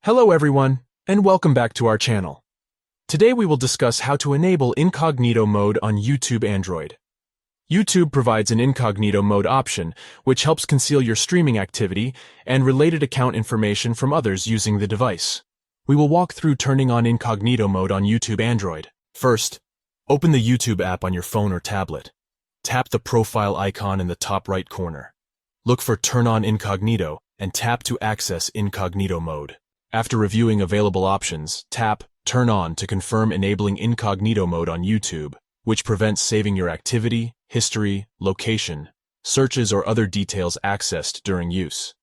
Hello everyone, and welcome back to our channel. Today we will discuss how to enable incognito mode on YouTube Android. YouTube provides an incognito mode option, which helps conceal your streaming activity and related account information from others using the device. We will walk through turning on incognito mode on YouTube Android. First, open the YouTube app on your phone or tablet. Tap the profile icon in the top right corner. Look for Turn on Incognito and tap to access incognito mode. After reviewing available options, tap Turn on to confirm enabling incognito mode on YouTube, which prevents saving your activity, history, location, searches, or other details accessed during use.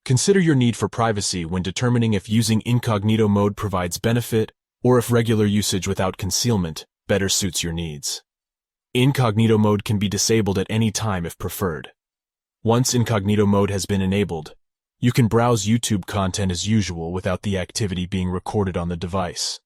Consider your need for privacy when determining if using incognito mode provides benefit or if regular usage without concealment better suits your needs. Incognito mode can be disabled at any time if preferred. Once incognito mode has been enabled, you can browse YouTube content as usual without the activity being recorded on the device.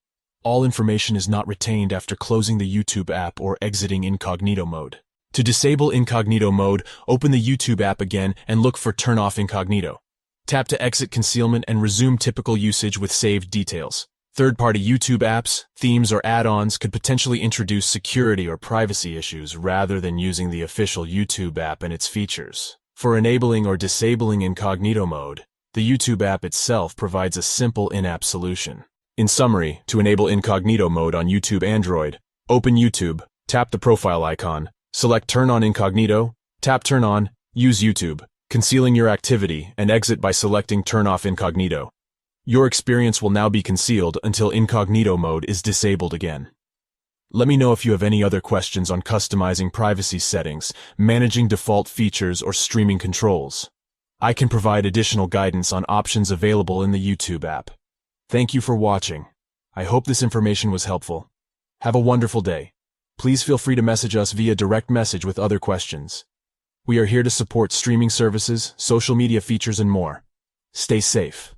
All information is not retained after closing the YouTube app or exiting incognito mode. To disable incognito mode, open the YouTube app again and look for Turn off Incognito. Tap to exit concealment and resume typical usage with saved details. Third-party YouTube apps, themes, or add-ons could potentially introduce security or privacy issues rather than using the official YouTube app and its features. For enabling or disabling incognito mode, the YouTube app itself provides a simple in-app solution. In summary, to enable incognito mode on YouTube Android, open YouTube, tap the profile icon, select Turn on Incognito, tap Turn on, use YouTube, concealing your activity, and exit by selecting Turn off Incognito. Your experience will now be concealed until incognito mode is disabled again. Let me know if you have any other questions on customizing privacy settings, managing default features, or streaming controls. I can provide additional guidance on options available in the YouTube app. Thank you for watching. I hope this information was helpful. Have a wonderful day. Please feel free to message us via direct message with other questions. We are here to support streaming services, social media features, and more. Stay safe.